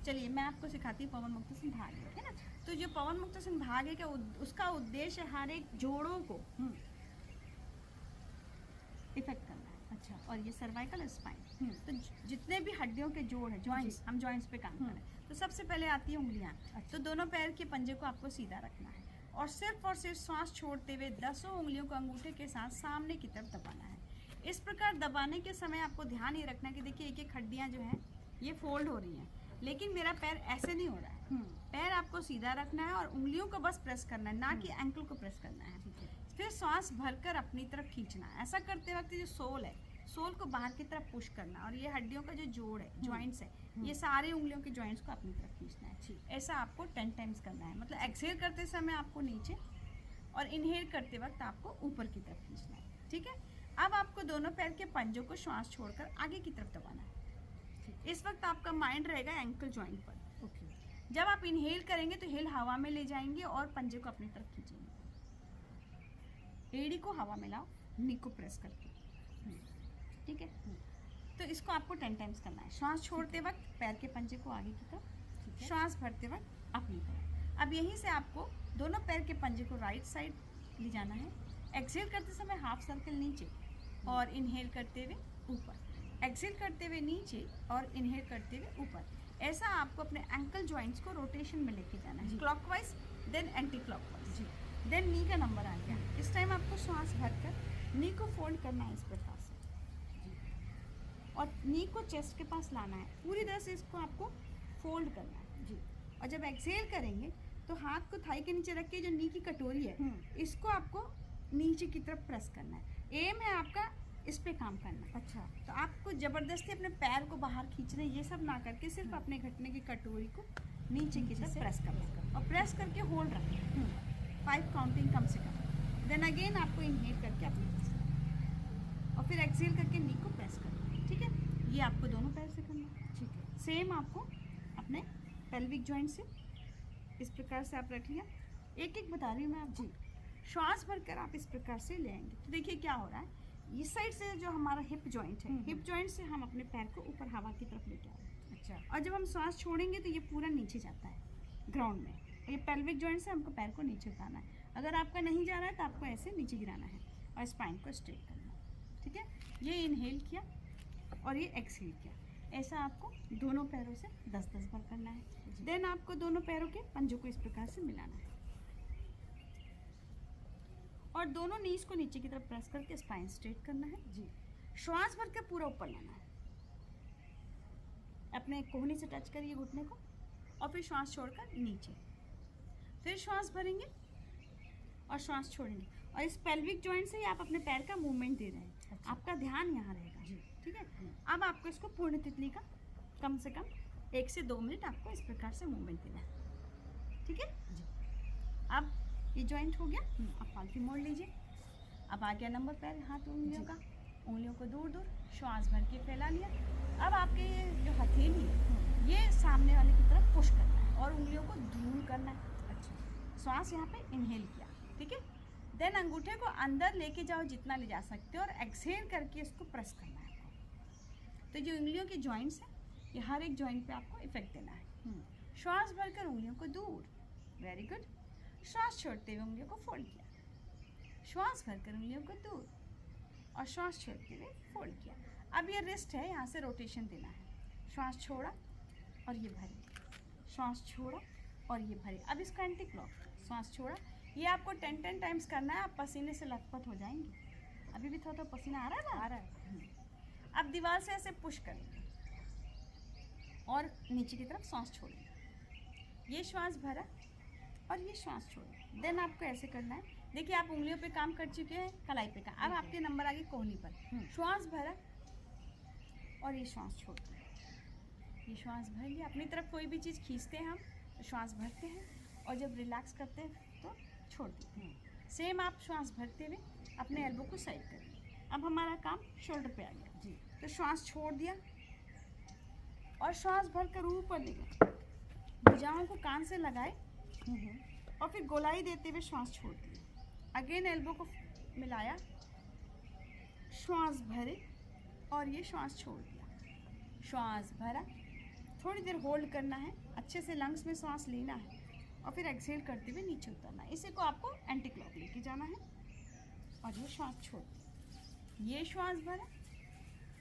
चलिए मैं आपको सिखाती हूँ पवन मुक्तासन भाग, है ना। तो जो पवन मुक्तासन भाग है, क्या उसका उद्देश्य हर एक जोड़ों को इफेक्ट करना है। अच्छा। और ये सर्वाइकल स्पाइन, तो जितने भी हड्डियों के जोड़ है, जॉइंट्स, हम जॉइंट्स पे काम कर रहे हैं। तो सबसे पहले आती है उंगलियां। अच्छा। तो दोनों पैर के पंजे को आपको सीधा रखना है और सिर्फ सांस छोड़ते हुए 10 उंगलियों को अंगूठे के साथ सामने की तरफ दबाना है। इस प्रकार दबाने के समय आपको ध्यान ये रखना है कि देखिए एक एक हड्डियां जो हैं ये फोल्ड हो रही हैं, लेकिन मेरा पैर ऐसे नहीं हो रहा है। पैर आपको सीधा रखना है और उंगलियों को बस प्रेस करना है, ना कि एंकल को प्रेस करना है। फिर सांस भरकर अपनी तरफ खींचना है। ऐसा करते वक्त जो सोल है, सोल को बाहर की तरफ पुश करना है और ये हड्डियों का जो जोड़ है, जॉइंट्स है, ये सारे उंगलियों के जॉइंट्स को अपनी तरफ खींचना है। ऐसा आपको 10 टाइम्स करना है। मतलब एक्सहेल करते समय आपको नीचे और इनहेल करते वक्त आपको ऊपर की तरफ खींचना है। ठीक है। अब आपको दोनों पैर के पंजों को श्वास छोड़कर आगे की तरफ दबाना है। इस वक्त आपका माइंड रहेगा एंकल जॉइंट पर। ओके। जब आप इनहेल करेंगे तो हेल हवा में ले जाएंगे और पंजे को अपनी तरफ खींचेंगे। एड़ी को हवा में लाओ, नी को प्रेस करके। ठीक है। तो इसको आपको 10 टाइम्स करना है। श्वास छोड़ते वक्त पैर के पंजे को आगे की तरफ, श्वास भरते वक्त अपनी तरफ। अब यहीं से आपको दोनों पैर के पंजे को राइट साइड ले जाना है। एक्सहेल करते समय हाफ सर्कल नीचे और इनहेल करते हुए ऊपर, एक्सहेल करते हुए नीचे और इनहेल करते हुए ऊपर। ऐसा आपको अपने एंकल जॉइंट्स को रोटेशन में लेके जाना है, clockwise then anti clockwise. Then knee का नंबर आ गया। इस टाइम आपको श्वास भरकर नी को फोल्ड करना है इस प्रकार से और नी को चेस्ट के पास लाना है। पूरी तरह से इसको आपको फोल्ड करना है जी। और जब एक्सहेल करेंगे तो हाथ को थाई के नीचे रख के जो नी की कटोरी है इसको आपको नीचे की तरफ प्रेस करना है। एम है आपका इस पे काम करना है। अच्छा। तो आपको जबरदस्ती अपने पैर को बाहर खींचना, ये सब ना करके सिर्फ अपने घुटने की कटोरी को नीचे की तरफ प्रेस करना और प्रेस करके होल्ड रखना 5 काउंटिंग कम से कम। देन अगेन आपको इनहेल करके अपने और फिर एक्सहेल करके नी को प्रेस करना। ठीक है। ये आपको दोनों पैर से करना है। ठीक है। सेम आपको अपने पेल्विक जॉइंट से इस प्रकार से आप रख लिया। एक एक बता रही हूँ मैं आपको। श्वास भरकर आप इस प्रकार से ले आएंगे तो देखिए क्या हो रहा है। इस साइड से जो हमारा हिप जॉइंट है, हिप जॉइंट से हम अपने पैर को ऊपर हवा की तरफ लेके आ रहे हैं। अच्छा। और जब हम श्वास छोड़ेंगे तो ये पूरा नीचे जाता है ग्राउंड में। और ये पेल्विक जॉइंट से हमको पैर को नीचे उतारना है। अगर आपका नहीं जा रहा है तो आपको ऐसे नीचे गिराना है और स्पाइन को स्ट्रेट करना है। ठीक है। ये इनहेल किया और ये एक्सहेल किया। ऐसा आपको दोनों पैरों से 10-10 बार करना है। देन आपको दोनों पैरों के पंजों को इस प्रकार से मिलाना है और दोनों नीज को नीचे की तरफ प्रेस करके स्पाइन स्ट्रेट करना है जी। श्वास भर के पूरा ऊपर लाना है, अपने कोहनी से टच करिए घुटने को और फिर श्वास छोड़कर नीचे, फिर श्वास भरेंगे और श्वास छोड़ेंगे। और इस पेल्विक जॉइंट से ही आप अपने पैर का मूवमेंट दे रहे हैं। अच्छा। आपका ध्यान यहाँ रहेगा जी। ठीक है। अब आपको इसको पूर्ण तितली का कम से कम 1 से 2 मिनट आपको इस प्रकार से मूवमेंट देना है। ठीक है जी। अब ये जॉइंट हो गया। अब पालथी मोड़ लीजिए। अब आ गया नंबर पैर, हाथ उंगलियों का। उंगलियों को दूर दूर श्वास भर के फैला लिया। अब आपके ये जो हथेली है ये सामने वाले की तरफ पुश करना है और उंगलियों को दूर करना है। अच्छा। श्वास यहाँ पे इनहेल किया। ठीक है। देन अंगूठे को अंदर लेके जाओ जितना ले जा सकते हो और एक्सहेल करके इसको प्रेस करना है आपको। तो जो उंगलियों के जॉइंट्स हैं ये हर एक जॉइंट पे आपको इफेक्ट देना है। श्वास भरकर उंगलियों को दूर, वेरी गुड। श्वास छोड़ते हुए उंगलियों को फोल्ड किया, श्वास भरकर उंगलियों को दूर और श्वास छोड़ते हुए फोल्ड किया। अब ये रिस्ट है, यहाँ से रोटेशन देना है। श्वास छोड़ा और ये भरे, श्वास छोड़ा और ये भरे। अब इसका एंटी क्लॉक, श्वास छोड़ा। ये आपको 10 टाइम्स करना है। आप पसीने से लथपथ हो जाएंगे। अभी भी थोड़ा पसीना आ रहा है ना? आ रहा है। अब दीवार से ऐसे पुश करेंगे और नीचे की तरफ सांस छोड़ेंगे। ये श्वास भरा और ये श्वास छोड़ा। देन आपको ऐसे करना है। देखिए आप उंगलियों पे काम कर चुके हैं, कलाई पे काम। अब आपके नंबर आ गए कोहनी पर। श्वास भरा और ये श्वास छोड़ दिया। ये श्वास भर लिया। अपनी तरफ कोई भी चीज़ खींचते हैं हम तो श्वास भरते हैं और जब रिलैक्स करते हैं तो छोड़ देते हैं। सेम आप श्वास भरते हुए अपने एल्बो को साइड करें। अब हमारा काम शोल्डर पे आ गया जी। तो श्वास छोड़ दिया और श्वास भरकर ऊपर ले गए। भुजाओं को कान से लगाए और फिर गोलाई देते हुए श्वास छोड़ दी। अगेन एल्बो को मिलाया, श्वास भरे और ये श्वास छोड़ दिया। श्वास भरा, थोड़ी देर होल्ड करना है, अच्छे से लंग्स में सांस लेना है और फिर एक्सहेल करते हुए नीचे उतरना है। इसी को आपको एंटी क्लॉक लेके जाना है और ये श्वास छोड़ दी, ये श्वास भरा,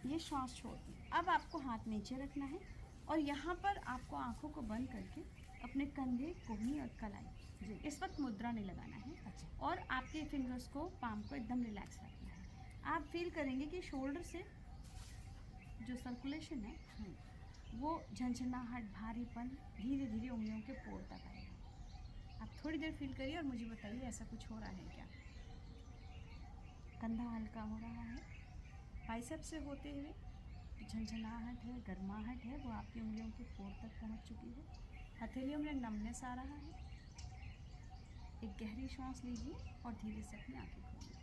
ये श्वास छोड़ दी। अब आपको हाथ नीचे रखना है और यहाँ पर आपको आंखों को बंद करके अपने कंधे, कोहनी और कलाई जी इस वक्त मुद्रा नहीं लगाना है। अच्छा। और आपके फिंगर्स को, पाम को एकदम रिलैक्स रखना है। आप फील करेंगे कि शोल्डर से जो सर्कुलेशन है वो झंझनाहट, भारीपन धीरे धीरे उंगलियों के पोर तक आएगा। आप थोड़ी देर फील करिए और मुझे बताइए ऐसा कुछ हो रहा है क्या। कंधा हल्का हो रहा है, बाइसेप्स से होते हुए झंझनाहट है, गर्माहट है, वो आपकी उंगलियों के पोर तक पहुंच चुकी है। हथेलियों में नमनेस आ रहा है। एक गहरी सांस लीजिए और धीरे से अपनी आंखें खोलिए।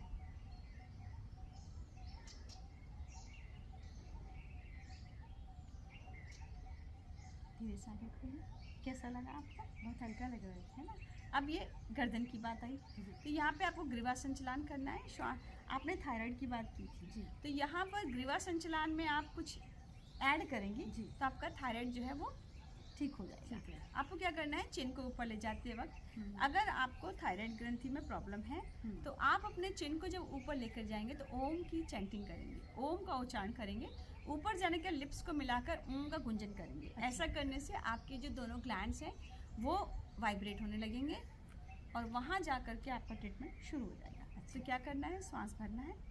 धीरे से आंखें खोलिए। कैसा लगा आपको? बहुत हल्का लग रहा है ना। अब ये गर्दन की बात आई, तो यहाँ पे आपको ग्रीवा संचलन करना है। आपने थायराइड की बात की थी जी, तो यहाँ पर ग्रीवा संचलन में आप कुछ ऐड करेंगे जी, तो आपका थायराइड जो है वो ठीक हो जाएगा। आपको क्या करना है, चिन को ऊपर ले जाते वक्त अगर आपको थायराइड ग्रंथि में प्रॉब्लम है तो आप अपने चिन को जब ऊपर लेकर जाएंगे तो ओम की चैंटिंग करेंगे, ओम का उच्चारण करेंगे। ऊपर जाने के लिप्स को मिलाकर ओम का गुंजन करेंगे। अच्छा। ऐसा करने से आपके जो दोनों ग्लैंड्स हैं वो वाइब्रेट होने लगेंगे और वहाँ जा कर के आपका ट्रीटमेंट शुरू हो जाएगा। अच्छा। तो क्या करना है, सांस भरना है।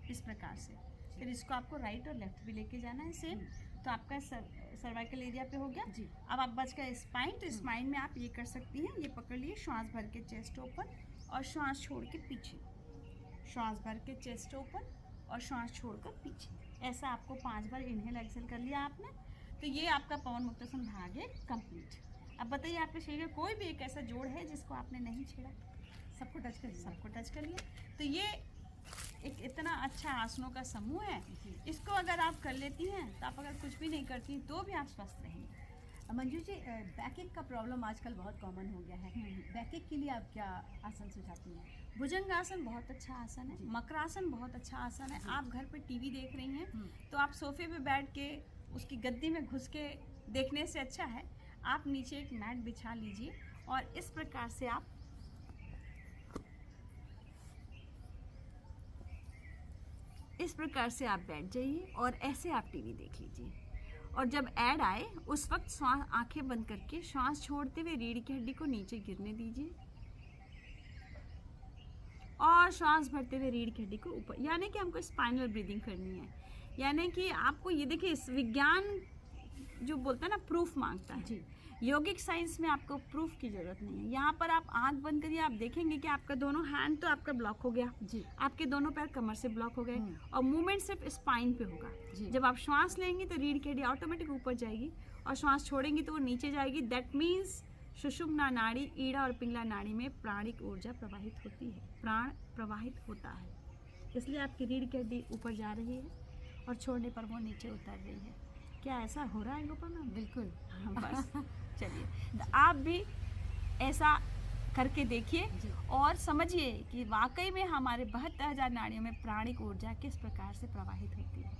इस प्रकार से फिर इसको आपको राइट और लेफ्ट भी लेके जाना है सेम। तो आपका सर्वाइकल एरिया पे हो गया जी। अब आप बच गए स्पाइन, तो स्पाइन में आप ये कर सकती हैं, ये पकड़ लिए, श्वास भर के चेस्ट ओपन और श्वास छोड़ के पीछे, श्वास भर के चेस्ट ओपन और श्वास छोड़कर पीछे। ऐसा आपको 5 बार इनहेल एक्सहेल कर लिया आपने, तो ये आपका पवन मुक्तासन भाग है कंप्लीट। अब बताइए आपके शरीर में कोई भी एक ऐसा जोड़ है जिसको आपने नहीं छेड़ा? सबको टच कर लिया, सबको टच कर लिया। तो ये एक इतना अच्छा आसनों का समूह है, इसको अगर आप कर लेती हैं तो आप अगर कुछ भी नहीं करती तो भी आप स्वस्थ रहेंगे। मंजू जी, बैकएक का प्रॉब्लम आजकल बहुत कॉमन हो गया है, बैकएक के लिए आप क्या आसन सुझाती हैं? भुजंगासन बहुत अच्छा आसन है, मकरासन बहुत अच्छा आसन है। आप घर पे टीवी देख रही हैं तो आप सोफे पे बैठ के उसकी गद्दी में घुस के देखने से अच्छा है आप नीचे एक मैट बिछा लीजिए और इस प्रकार से आप बैठ जाइए और ऐसे आप टीवी देख लीजिए। और जब ऐड आए उस वक्त श्वास, आंखें बंद करके श्वास छोड़ते हुए रीढ़ की हड्डी को नीचे गिरने दीजिए और श्वास भरते हुए रीढ़ की हड्डी को ऊपर, यानी कि हमको स्पाइनल ब्रीदिंग करनी है। यानी कि आपको ये देखिए, इस विज्ञान जो बोलता है ना प्रूफ मांगता है जी, योगिक साइंस में आपको प्रूफ की जरूरत नहीं है। यहाँ पर आप आंख बंद करिए, आप देखेंगे कि आपका दोनों हैंड तो आपका ब्लॉक हो गया जी, आपके दोनों पैर कमर से ब्लॉक हो गए और मूवमेंट सिर्फ स्पाइन पे होगा जी। जब आप श्वास लेंगी तो रीढ़ की हड्डी ऑटोमेटिक ऊपर जाएगी और श्वास छोड़ेंगी तो वो नीचे जाएगी। दैट मीन्स सुषुम्ना नाड़ी, ईड़ा और पिंगला नाड़ी में प्राणिक ऊर्जा प्रवाहित होती है, प्राण प्रवाहित होता है, इसलिए आपकी रीढ़ की हड्डी ऊपर जा रही है और छोड़ने पर वो नीचे उतर रही है। क्या ऐसा हो रहा है गोपाल मैम? बिल्कुल। बस चलिए, तो आप भी ऐसा करके देखिए और समझिए कि वाकई में हमारे 72,000 नाड़ियों में प्राणिक ऊर्जा किस प्रकार से प्रवाहित होती है।